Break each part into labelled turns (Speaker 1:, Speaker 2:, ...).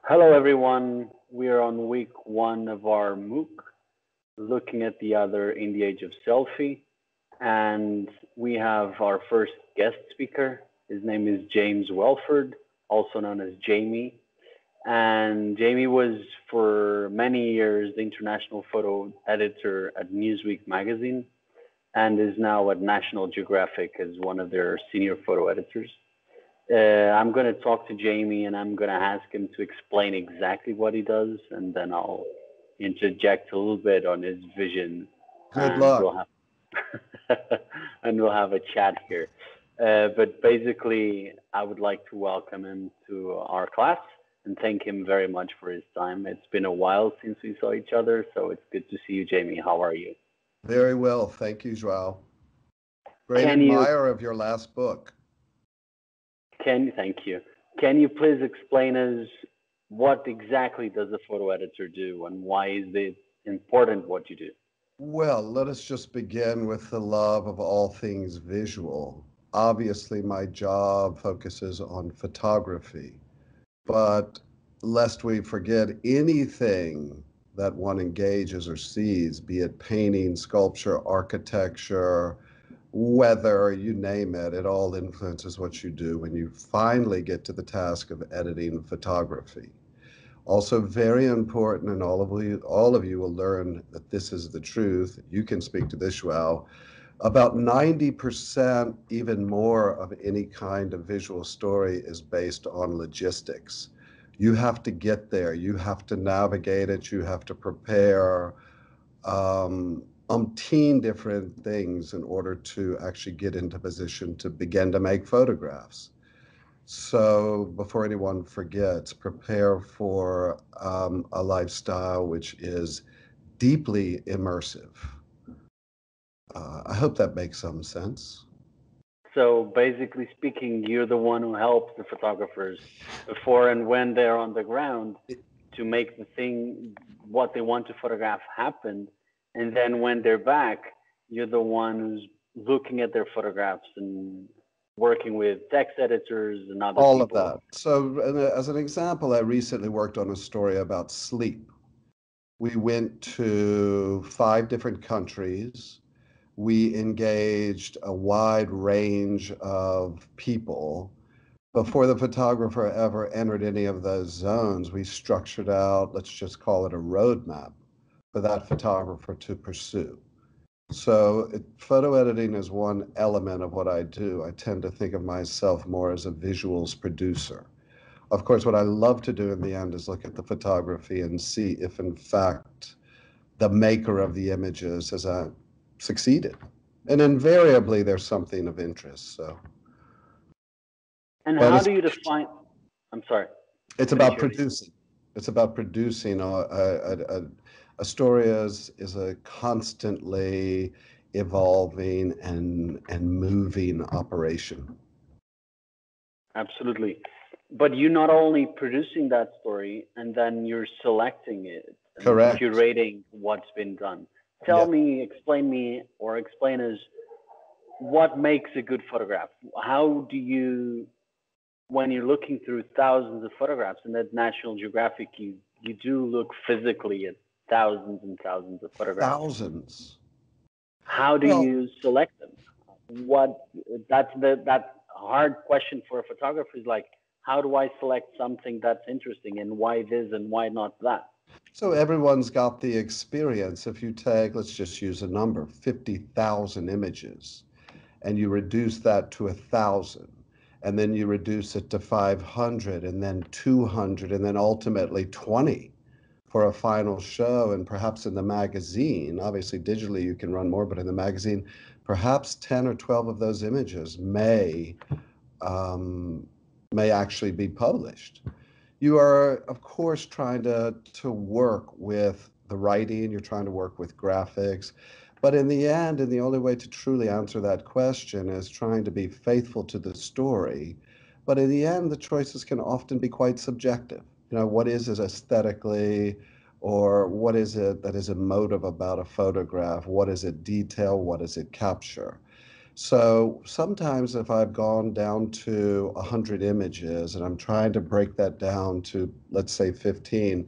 Speaker 1: Hello, everyone. We are on week one of our MOOC, looking at the other in the age of selfie. And we have our first guest speaker. His name is James Wellford, also known as Jamie. And Jamie was for many years the international photo editor at Newsweek magazine and is now at National Geographic as one of their senior photo editors. I'm going to talk to Jamie and I'm going to ask him to explain exactly what he does, and then I'll interject a little bit on his vision,
Speaker 2: Good
Speaker 1: and
Speaker 2: luck.
Speaker 1: we'll have and we'll have a chat here. But basically, I would like to welcome him to our class and thank him very much for his time. It's been a while since we saw each other, so it's good to see you, Jamie. How are you?
Speaker 2: Very well. Thank you, Joao. Great
Speaker 1: Can you
Speaker 2: admirer of your last book.
Speaker 1: Thank you. Can you please explain us what exactly does a photo editor do and why is it important what you do?
Speaker 2: Well, let us just begin with the love of all things visual. Obviously, my job focuses on photography, but lest we forget anything that one engages or sees, be it painting, sculpture, architecture, weather, you name it, it all influences what you do when you finally get to the task of editing photography. Also very important, and all of you will learn that this is the truth. You can speak to this, Joao. About 90%, even more, of any kind of visual story is based on logistics. You have to get there, you have to navigate it, you have to prepare umpteen different things in order to actually get into position to begin to make photographs. So before anyone forgets, prepare for a lifestyle which is deeply immersive. I hope that makes some sense.
Speaker 1: So basically speaking, you're the one who helps the photographers before and when they're on the ground to make the thing what they want to photograph happen. And then when they're back, you're the one who's looking at their photographs and working with text editors and other
Speaker 2: All of
Speaker 1: people.
Speaker 2: that. So, as an example, I recently worked on a story about sleep. We went to 5 different countries. We engaged a wide range of people. Before the photographer ever entered any of those zones, we structured out, let's just call it a roadmap for that photographer to pursue. So, photo editing is one element of what I do. I tend to think of myself more as a visuals producer. Of course, what I love to do in the end is look at the photography and see if, in fact, the maker of the images has succeeded. And invariably, there's something of interest. So,
Speaker 1: And
Speaker 2: but
Speaker 1: how do you define? I'm sorry.
Speaker 2: it's
Speaker 1: Finish
Speaker 2: about
Speaker 1: your.
Speaker 2: producing. It's about producing. A story is a constantly evolving and moving operation.
Speaker 1: Absolutely. But you're not only producing that story and then you're selecting it and
Speaker 2: Correct.
Speaker 1: curating what's been done. Tell
Speaker 2: Yeah.
Speaker 1: me, explain me, or explain us what makes a good photograph. How do you, when you're looking through thousands of photographs, and at National Geographic, you do look physically at thousands and thousands of photographs.
Speaker 2: Thousands.
Speaker 1: How do
Speaker 2: Well,
Speaker 1: you select them? What that hard question for a photographer is like, how do I select something that's interesting and why this and why not that?
Speaker 2: so everyone's got the experience. If you take, let's just use a number, 50,000 images, and you reduce that to 1,000, and then you reduce it to 500, and then 200, and then ultimately 20 for a final show, and perhaps in the magazine, obviously digitally you can run more, but in the magazine, perhaps 10 or 12 of those images um, may actually be published. You are, of course, trying to work with the writing, you're trying to work with graphics. But in the end, and the only way to truly answer that question is trying to be faithful to the story. But in the end, the choices can often be quite subjective. You know, what is it aesthetically, or what is it that is emotive about a photograph? What is it detail? What does it capture? So sometimes if I've gone down to 100 images and I'm trying to break that down to, let's say, 15,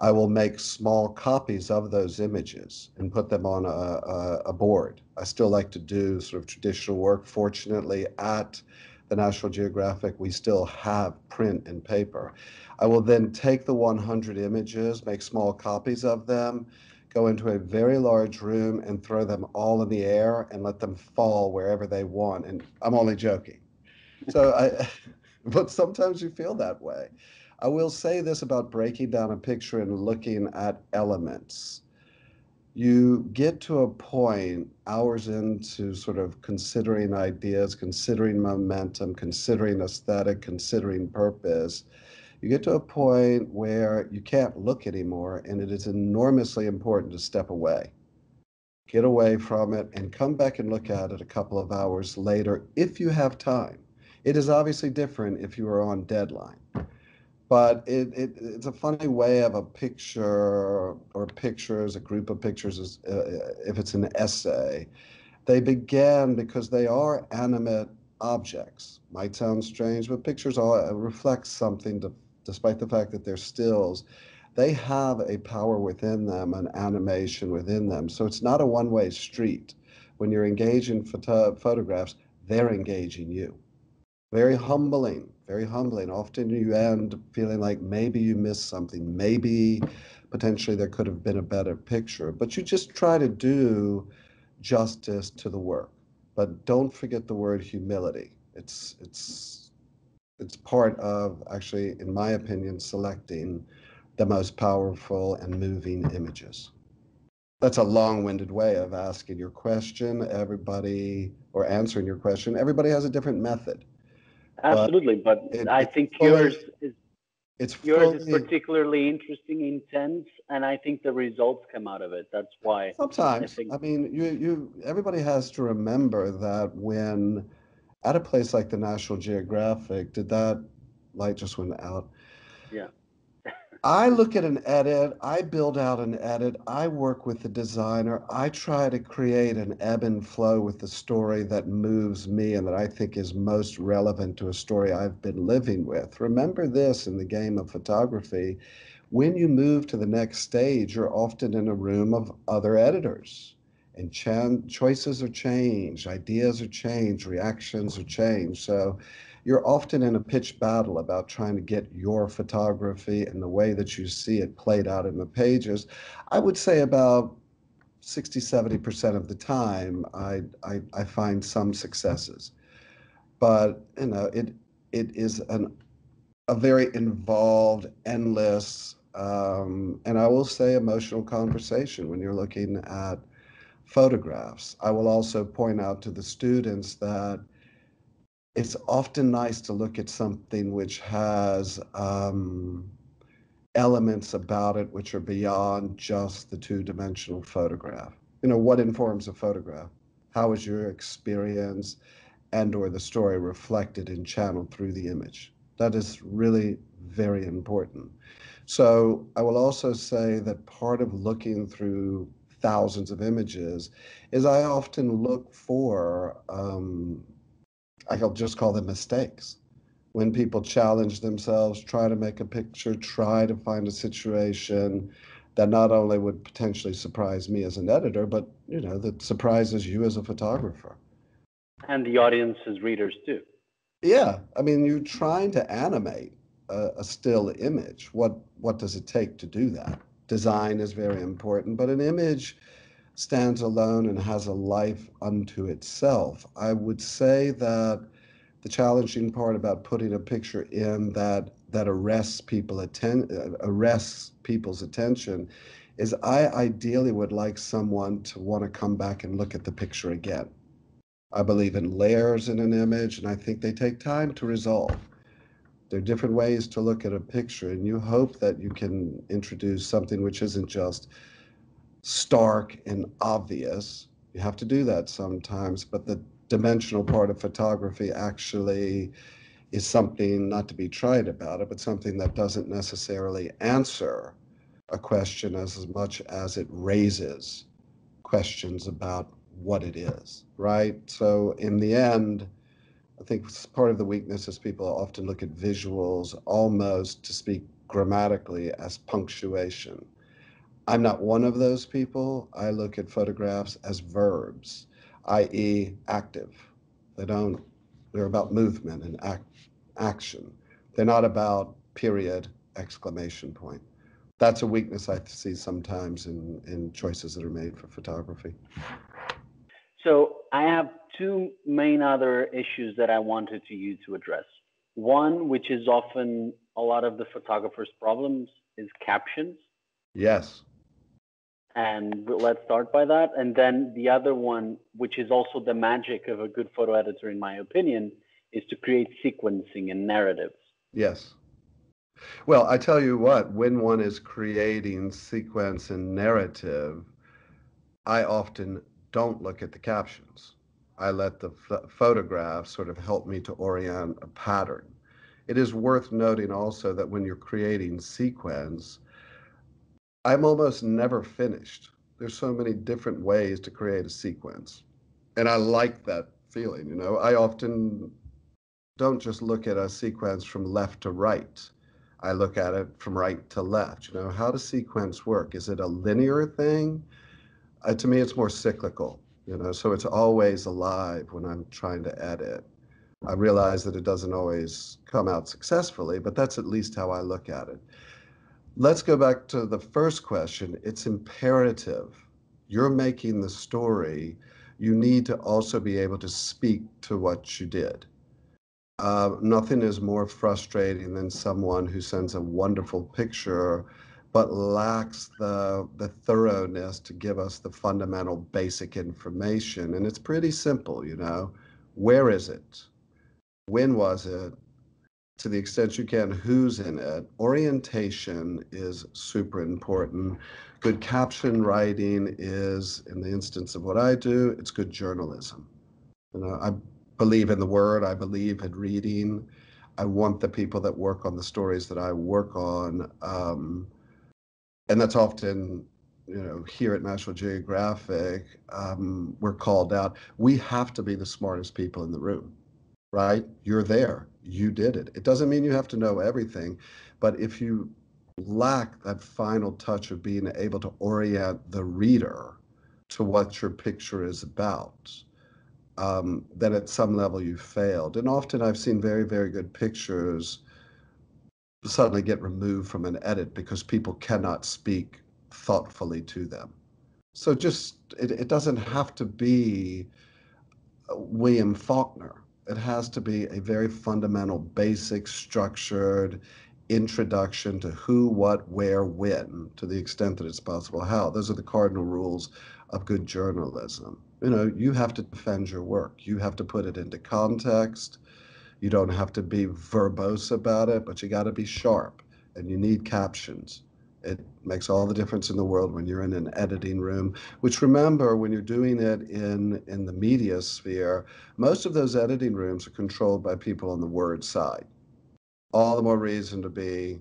Speaker 2: I will make small copies of those images and put them on a board. I still like to do sort of traditional work. Fortunately, at the National Geographic, we still have print and paper. I will then take the 100 images, make small copies of them, go into a very large room and throw them all in the air and let them fall wherever they want. And I'm only joking. So but sometimes you feel that way. I will say this about breaking down a picture and looking at elements. You get to a point hours into sort of considering ideas, considering momentum, considering aesthetic, considering purpose. You get to a point where you can't look anymore, and it is enormously important to step away. Get away from it and come back and look at it a couple of hours later if you have time. It is obviously different if you are on deadline, but it's a funny way of a picture or pictures, a group of pictures, if it's an essay. They begin because they are animate objects. Might sound strange, but pictures all reflect something despite the fact that they're stills. They have a power within them, an animation within them. So it's not a one-way street. When you're engaged in photographs, they're engaging you. Very humbling, very humbling. Often you end feeling like maybe you missed something, maybe potentially there could have been a better picture, but you just try to do justice to the work. But don't forget the word humility. It's part of actually, in my opinion, selecting the most powerful and moving images. That's a long-winded way of asking your question. Everybody, or answering your question, everybody has a different method, but
Speaker 1: Absolutely, but
Speaker 2: it,
Speaker 1: I
Speaker 2: it's
Speaker 1: think
Speaker 2: fully it's
Speaker 1: yours is
Speaker 2: fully
Speaker 1: particularly interesting, intense, and I think the results come out of it. That's why I
Speaker 2: sometimes.
Speaker 1: think,
Speaker 2: I mean, you everybody has to remember that when at a place like the National Geographic, did that light just went out?
Speaker 1: yeah,
Speaker 2: I look at an edit, I build out an edit, I work with the designer, I try to create an ebb and flow with the story that moves me and that I think is most relevant to a story I've been living with. Remember this in the game of photography. When you move to the next stage, you're often in a room of other editors. And choices are changed, ideas are changed, reactions are changed. So you're often in a pitched battle about trying to get your photography and the way that you see it played out in the pages. I would say about 60, 70% of the time, I find some successes. But, it is a very involved, endless, and I will say emotional conversation when you're looking at photographs. I will also point out to the students that it's often nice to look at something which has elements about it which are beyond just the two-dimensional photograph. What informs a photograph? How is your experience and or the story reflected and channeled through the image? That is really very important. So I will also say that part of looking through thousands of images is I often look for, I'll just call them mistakes. When people challenge themselves, try to make a picture, try to find a situation that not only would potentially surprise me as an editor, but that surprises you as a photographer.
Speaker 1: and the audience's readers too.
Speaker 2: Yeah, I mean, you're trying to animate a still image. What does it take to do that? Design is very important, but an image stands alone and has a life unto itself. I would say that the challenging part about putting a picture in that arrests people's attention is I ideally would like someone to want to come back and look at the picture again. I believe in layers in an image, and I think they take time to resolve. There are different ways to look at a picture, and you hope that you can introduce something which isn't just stark and obvious. You have to do that sometimes, but the dimensional part of photography actually is something not to be tried about it, but something that doesn't necessarily answer a question as much as it raises questions about what it is, right? So in the end, I think part of the weakness is people often look at visuals almost, to speak grammatically, as punctuation. I'm not one of those people. I look at photographs as verbs, i.e., active. They don't, they're about movement and action. They're not about period, exclamation point. That's a weakness I see sometimes in choices that are made for photography.
Speaker 1: So I have two main other issues that I wanted to you to address. One, which is often a lot of the photographers' problems, is captions.
Speaker 2: Yes,
Speaker 1: And let's start by that. And then the other one, which is also the magic of a good photo editor, in my opinion, is to create sequencing and narratives.
Speaker 2: yes. Well, I tell you what, when one is creating sequence and narrative, I often don't look at the captions. I let the photographs sort of help me to orient a pattern. It is worth noting also that when you're creating sequence, I'm almost never finished. There's so many different ways to create a sequence. And I like that feeling, you know. I often don't just look at a sequence from left to right. I look at it from right to left. You know, how does sequence work? Is it a linear thing? To me, it's more cyclical, you know, so it's always alive when I'm trying to edit. I realize that it doesn't always come out successfully, but that's at least how I look at it. Let's go back to the first question. It's imperative. You're making the story. You need to also be able to speak to what you did. Nothing is more frustrating than someone who sends a wonderful picture but lacks the thoroughness to give us the fundamental basic information. And it's pretty simple, you know. Where is it? When was it? To the extent you can, who's in it? Orientation is super important. Good caption writing is, in the instance of what I do, it's good journalism. You know, I believe in the word, I believe in reading. I want the people that work on the stories that I work on, and that's often, you know, here at National Geographic, we're called out. We have to be the smartest people in the room, right? You're there, you did it. It doesn't mean you have to know everything, but if you lack that final touch of being able to orient the reader to what your picture is about, then at some level you failed. And often I've seen very, very good pictures suddenly get removed from an edit because people cannot speak thoughtfully to them. So just, it doesn't have to be William Faulkner. It has to be a very fundamental, basic, structured introduction to who, what, where, when, to the extent that it's possible, how. Those are the cardinal rules of good journalism. You know, you have to defend your work. You have to put it into context. You don't have to be verbose about it, but you got to be sharp, and you need captions. It makes all the difference in the world when you're in an editing room, which, remember, when you're doing it in the media sphere, most of those editing rooms are controlled by people on the word side. All the more reason to be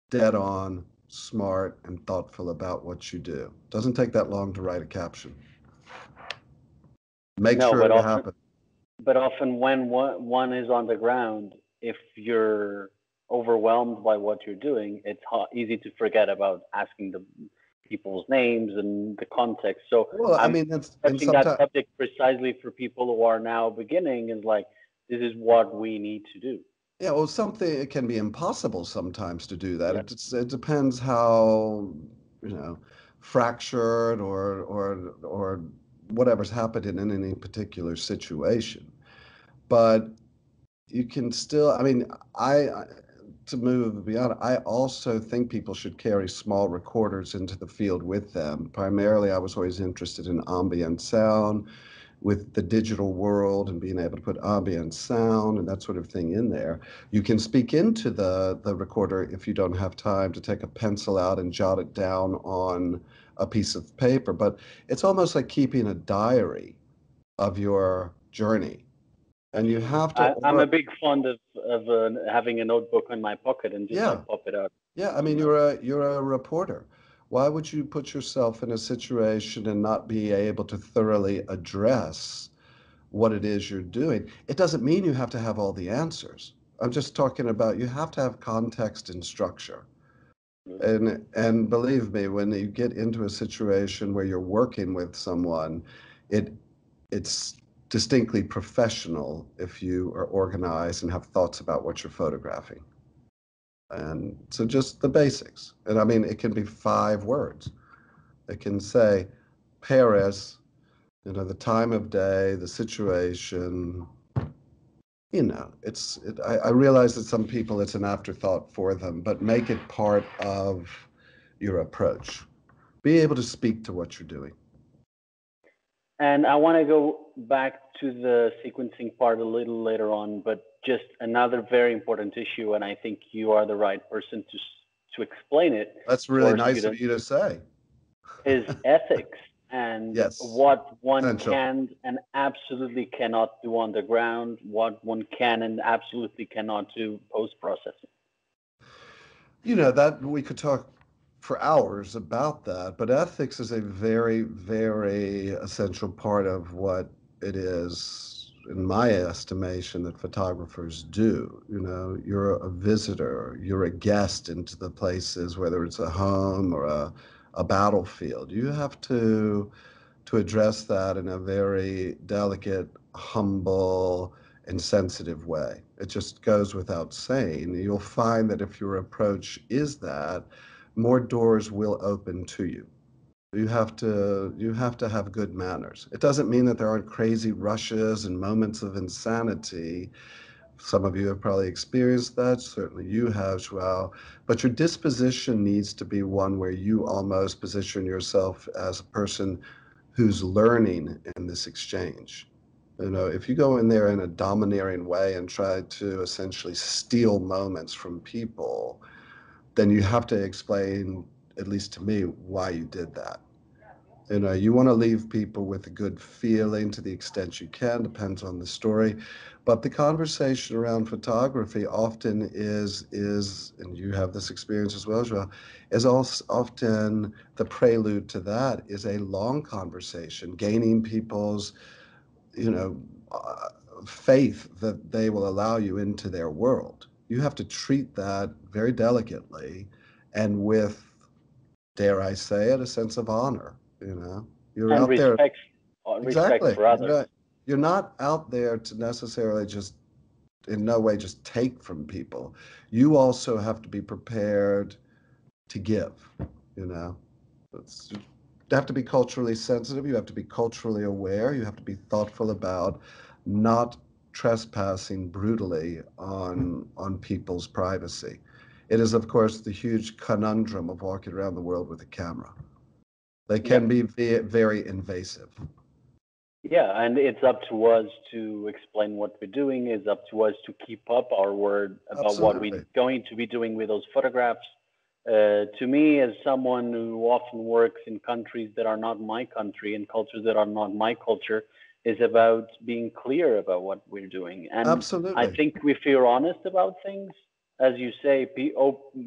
Speaker 2: dead on, smart, and thoughtful about what you do. Doesn't take that long to write a caption. Make
Speaker 1: No,
Speaker 2: sure
Speaker 1: but
Speaker 2: it
Speaker 1: often,
Speaker 2: happens.
Speaker 1: when one is on the ground, if you're overwhelmed by what you're doing, it's easy to forget about asking the people's names and the context. So
Speaker 2: Well, I
Speaker 1: I'm
Speaker 2: mean, that's, and
Speaker 1: touching that
Speaker 2: sometimes,
Speaker 1: subject precisely for people who are now beginning, is like, this is what we need to do.
Speaker 2: yeah, well, something, it can be impossible sometimes to do that.
Speaker 1: Yeah.
Speaker 2: It depends how, you know, fractured or whatever's happened in any particular situation. But you can still, I mean, I to move beyond, I also think people should carry small recorders into the field with them. Primarily, I was always interested in ambient sound with the digital world and being able to put ambient sound and that sort of thing in there. You can speak into the recorder if you don't have time to take a pencil out and jot it down on a piece of paper, but it's almost like keeping a diary of your journey. And you have to,
Speaker 1: I'm a
Speaker 2: or
Speaker 1: big fond of having a notebook in my pocket and just
Speaker 2: yeah,
Speaker 1: like pop it out.
Speaker 2: yeah, I mean,
Speaker 1: You know.
Speaker 2: you're a reporter. Why would you put yourself in a situation and not be able to thoroughly address what it is you're doing? It doesn't mean you have to have all the answers. I'm just talking about you have to have context and structure. And believe me, when you get into a situation where you're working with someone, it it's distinctly professional if you are organized and have thoughts about what you're photographing. And so just the basics. And I mean, it can be 5 words. It can say Paris, the time of day, the situation. I realize that some people it's an afterthought for them, but make it part of your approach. Be able to speak to what you're doing.
Speaker 1: And I want to go back to the sequencing part a little later on, but just another very important issue, and I think you are the right person to explain it
Speaker 2: That's
Speaker 1: to
Speaker 2: really
Speaker 1: our
Speaker 2: nice of
Speaker 1: students,
Speaker 2: you to say.
Speaker 1: is ethics and
Speaker 2: Yes,
Speaker 1: what one
Speaker 2: essential.
Speaker 1: can and absolutely cannot do on the ground, what one can and absolutely cannot do post processing.
Speaker 2: That we could talk for hours about that, but ethics is a very, very essential part of what it is, in my estimation, that photographers do. You're a visitor, you're a guest into the places, whether it's a home or a battlefield. You have to address that in a very delicate, humble, and sensitive way. It just goes without saying. You'll find that if your approach is that, more doors will open to you. You have to have good manners. It doesn't mean that there aren't crazy rushes and moments of insanity. Some of you have probably experienced that. Certainly you have, Joao. But your disposition needs to be one where you almost position yourself as a person who's learning in this exchange. If you go in there in a domineering way and try to essentially steal moments from people, then you have to explain, at least to me, why you did that. You want to leave people with a good feeling to the extent you can, depends on the story. But the conversation around photography often is, and you have this experience as well, Joel, is also often the prelude to that is a long conversation, gaining people's, you know, uh, faith that they will allow you into their world. You have to treat that very delicately and with, dare I say it, a sense of honor. You're
Speaker 1: And
Speaker 2: out there.
Speaker 1: respect
Speaker 2: Exactly.
Speaker 1: for others.
Speaker 2: You're not out there to necessarily just in no way just take from people. You also have to be prepared to give. You know, you have to be culturally sensitive. You have to be culturally aware. You have to be thoughtful about not trespassing brutally on people's privacy. It is, of course, the huge conundrum of walking around the world with a camera. They can
Speaker 1: Yep.
Speaker 2: be very invasive.
Speaker 1: Yeah, and it's up to us to explain what we're doing. It's up to us to keep up our word about what we're
Speaker 2: Absolutely.
Speaker 1: going to be doing with those photographs. To me, as someone who often works in countries that are not my country and cultures that are not my culture, is about being clear about what we're doing. And I
Speaker 2: Absolutely.
Speaker 1: think if you're honest about things, as you say,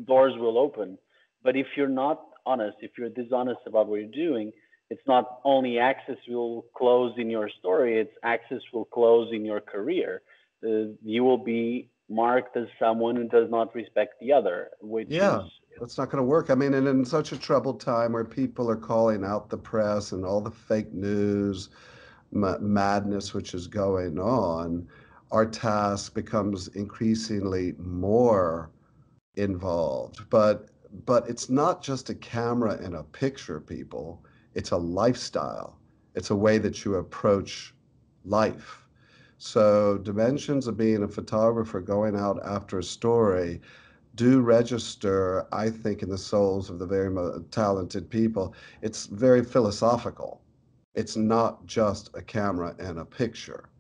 Speaker 1: doors will open. But if you're not honest, if you're dishonest about what you're doing, it's not only access will close in your story, it's access will close in your career. You will be marked as someone who does not respect the other, which is,
Speaker 2: Yeah, that's not going to work. I mean, and in such a troubled time where people are calling out the press and all the fake news, madness which is going on, our task becomes increasingly more involved. But it's not just a camera and a picture, people. It's a lifestyle. It's a way that you approach life. So dimensions of being a photographer going out after a story do register, I think, in the souls of the very talented people. It's very philosophical. It's not just a camera and a picture.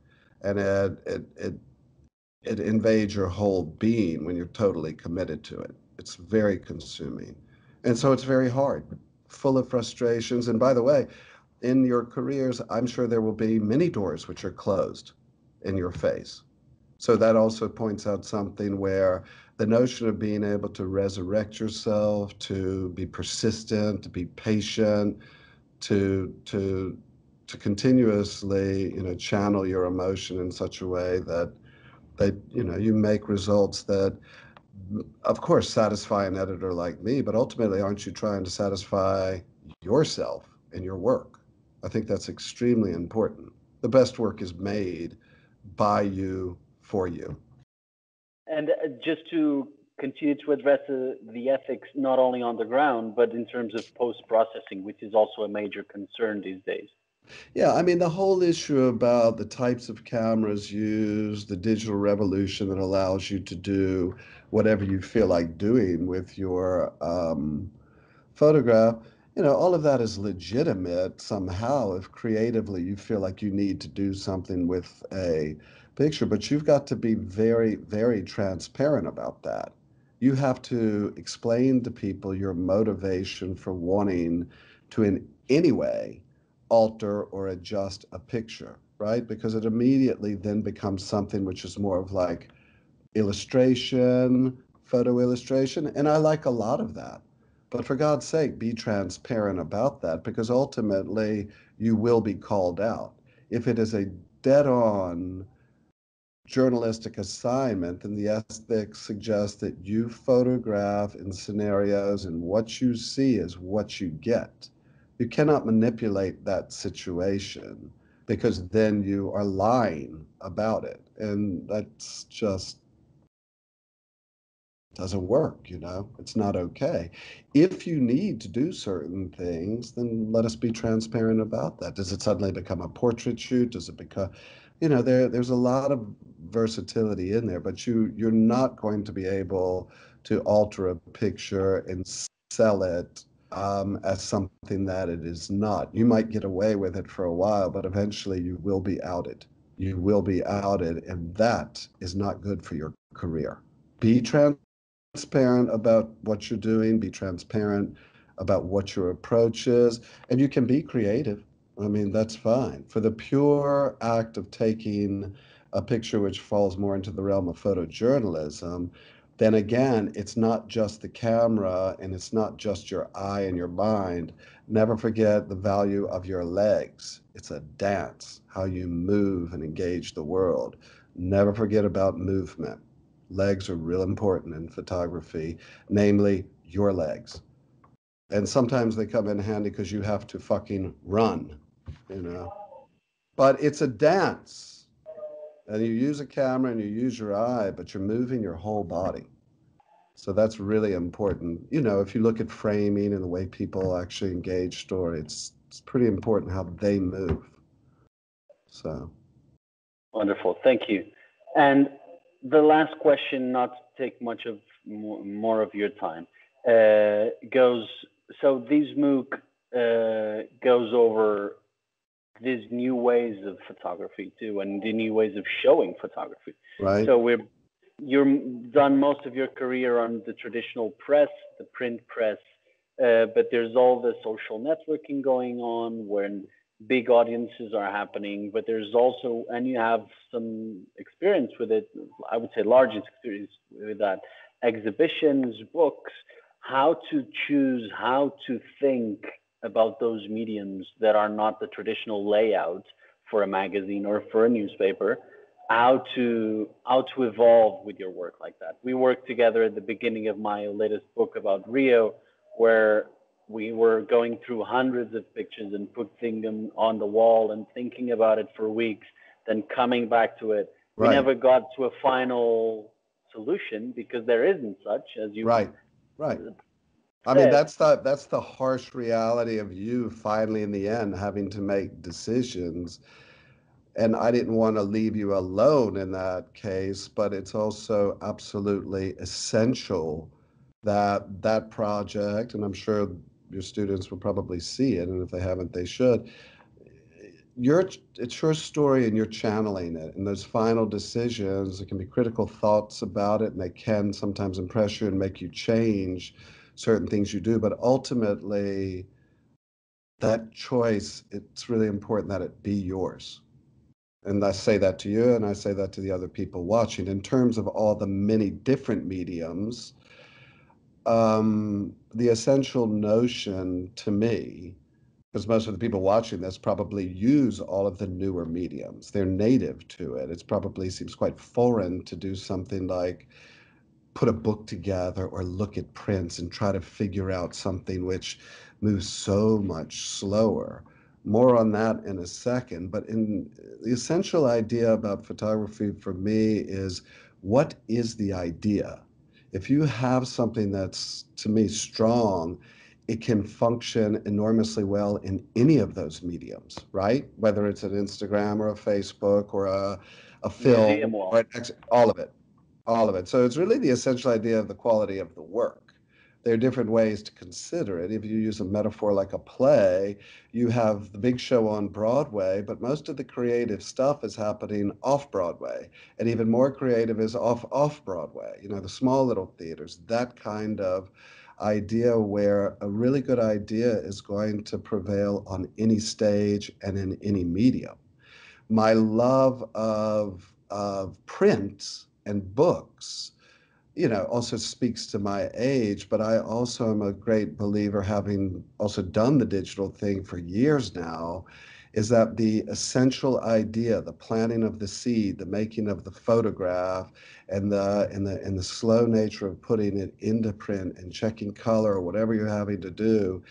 Speaker 2: And it invades your whole being when you're totally committed to it. It's very consuming. And so it's very hard, full of frustrations. And by the way, in your careers, I'm sure there will be many doors which are closed in your face. So that also points out something where the notion of being able to resurrect yourself, to be persistent, to be patient, to to continuously, channel your emotion in such a way that you make results that, of course, satisfy an editor like me, but ultimately, aren't you trying to satisfy yourself in your work? I think that's extremely important. The best work is made by you for you.
Speaker 1: And just to continue to address the ethics not only on the ground, but in terms of post processing, which is also a major concern these days.
Speaker 2: Yeah, I mean, the whole issue about the types of cameras used, the digital revolution that allows you to do whatever you feel like doing with your photograph, all of that is legitimate somehow if creatively you feel like you need to do something with a picture, but you've got to be very, very transparent about that. You have to explain to people your motivation for wanting to, in any way, alter or adjust a picture, right? Because it immediately then becomes something which is more of like illustration, photo illustration, and I like a lot of that. But for God's sake, be transparent about that because ultimately you will be called out. If it is a dead on journalistic assignment, then the ethics suggests that you photograph in scenarios and what you see is what you get. You cannot manipulate that situation because then you are lying about it. And that's just doesn't work, it's not okay. If you need to do certain things, then let us be transparent about that. Does it suddenly become a portrait shoot? Does it become, there's a lot of versatility in there, but you're not going to be able to alter a picture and sell it as something that it is not. You might get away with it for a while, but eventually you will be outed. You will be outed, and that is not good for your career. Be transparent about what you're doing, be transparent about what your approach is, and you can be creative. I mean, that's fine. For the pure act of taking a picture which falls more into the realm of photojournalism, then again, it's not just the camera and it's not just your eye and your mind. Never forget the value of your legs. It's a dance, how you move and engage the world. Never forget about movement. Legs are real important in photography, namely your legs. And sometimes they come in handy because you have to fucking run, you know. But it's a dance. And you use a camera and you use your eye, but you're moving your whole body. So that's really important. If you look at framing and the way people actually engage story, it's pretty important how they move. So,
Speaker 1: Wonderful, thank you. And the last question, not to take much of more of your time, goes. So this MOOC goes over these new ways of photography too, and the new ways of showing photography.
Speaker 2: right?
Speaker 1: So you're done most of your career on the traditional press, the print press, but there's all the social networking going on when big audiences are happening. But there's also, and you have some experience with it. I would say large experience with that. Exhibitions, books, how to choose, how to think about those mediums that are not the traditional layout for a magazine or for a newspaper, how to evolve with your work like that. We worked together at the beginning of my latest book about Rio, where we were going through hundreds of pictures and putting them on the wall and thinking about it for weeks, then coming back to it. We
Speaker 2: Right,
Speaker 1: never got to a final solution because there isn't such, as you
Speaker 2: right, right. I mean,
Speaker 1: said.
Speaker 2: that's the harsh reality of you finally in the end having to make decisions. And I didn't want to leave you alone in that case, but it's also absolutely essential that that project, and I'm sure your students will probably see it, and if they haven't, they should. It's your story and you're channeling it. And those final decisions, there can be critical thoughts about it, and they can sometimes impress you and make you change certain things you do. But ultimately, that choice, it's really important that it be yours. And I say that to you, and I say that to the other people watching. In terms of all the many different mediums, the essential notion to me, because most of the people watching this probably use all of the newer mediums, they're native to it. It probably seems quite foreign to do something like put a book together or look at prints and try to figure out something which moves so much slower. More on that in a second. But in the essential idea about photography for me is, what is the idea? If you have something that's, to me, strong, it can function enormously well in any of those mediums, right? Whether it's an Instagram or a Facebook or a
Speaker 1: Museum
Speaker 2: film or
Speaker 1: wall.
Speaker 2: all of it. All of it. So it's really the essential idea of the quality of the work. There are different ways to consider it. If you use a metaphor like a play, you have the big show on Broadway, but most of the creative stuff is happening off Broadway. And even more creative is off Broadway, the small little theaters, that kind of idea where a really good idea is going to prevail on any stage and in any medium. My love of print and books, also speaks to my age, but I also am a great believer, having also done the digital thing for years now, is that the essential idea, the planting of the seed, the making of the photograph, and the slow nature of putting it into print and checking color or whatever you're having to do,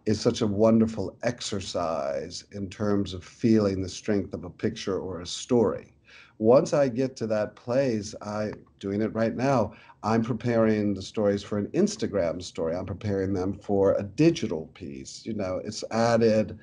Speaker 2: is such a wonderful exercise in terms of feeling the strength of a picture or a story. Once I get to that place, I doing it right now. I'm preparing the stories for an Instagram story. I'm preparing them for a digital piece. It's added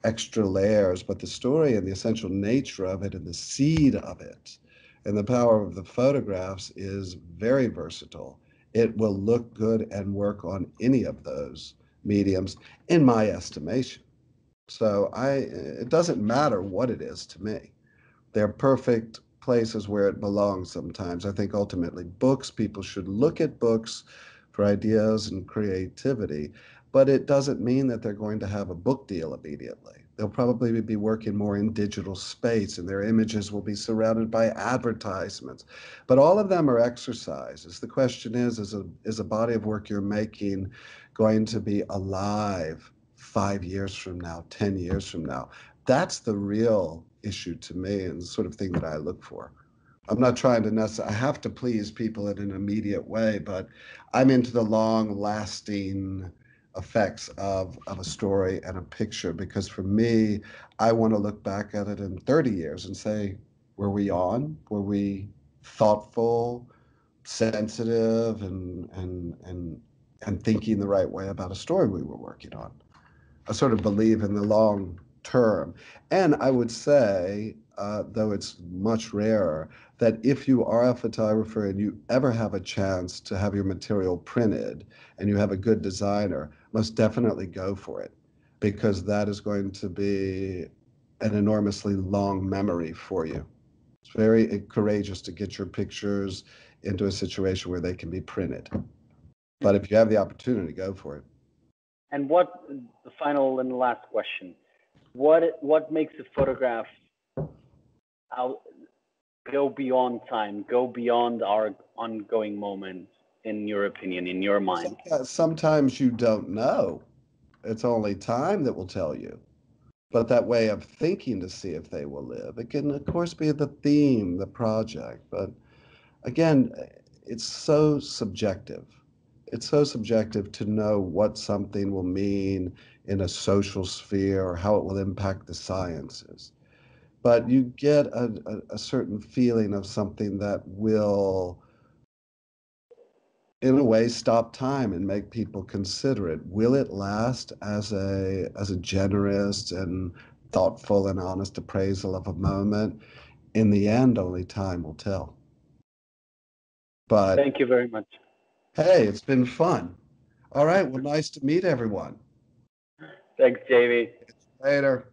Speaker 2: extra layers, but the story and the essential nature of it and the seed of it and the power of the photographs is very versatile. It will look good and work on any of those mediums, in my estimation. So it doesn't matter what it is to me. They're perfect places where it belongs sometimes. I think ultimately books, people should look at books for ideas and creativity, but it doesn't mean that they're going to have a book deal immediately. They'll probably be working more in digital space and their images will be surrounded by advertisements. But all of them are exercises. The question is a body of work you're making going to be alive 5 years from now, 10 years from now? That's the real issue to me and the sort of thing that I look for. I'm not trying to necessarily, I have to please people in an immediate way, but I'm into the long lasting effects of a story and a picture, because for me, I want to look back at it in 30 years and say, were we on? Were we thoughtful, sensitive, and thinking the right way about a story we were working on? I sort of believe in the long term. And I would say, though it's much rarer, that if you are a photographer and you ever have a chance to have your material printed and you have a good designer, most definitely go for it, because that is going to be an enormously long memory for you. It's very courageous to get your pictures into a situation where they can be printed. But if you have the opportunity, go for it.
Speaker 1: And what the final and last question? What makes a photograph out go beyond time, go beyond our ongoing moments? In your opinion, in your mind?
Speaker 2: Sometimes you don't know. It's only time that will tell you. But that way of thinking to see if they will live, it can, of course, be the theme, the project. But again, it's so subjective. It's so subjective to know what something will mean in a social sphere or how it will impact the sciences. But you get a certain feeling of something that will, in a way, stop time and make people consider it. Will it last as a generous and thoughtful and honest appraisal of a moment? In the end, only time will tell. But
Speaker 1: Thank you very much.
Speaker 2: hey, it's been fun. All right, well, nice to meet everyone.
Speaker 1: Thanks, JV.
Speaker 2: Later.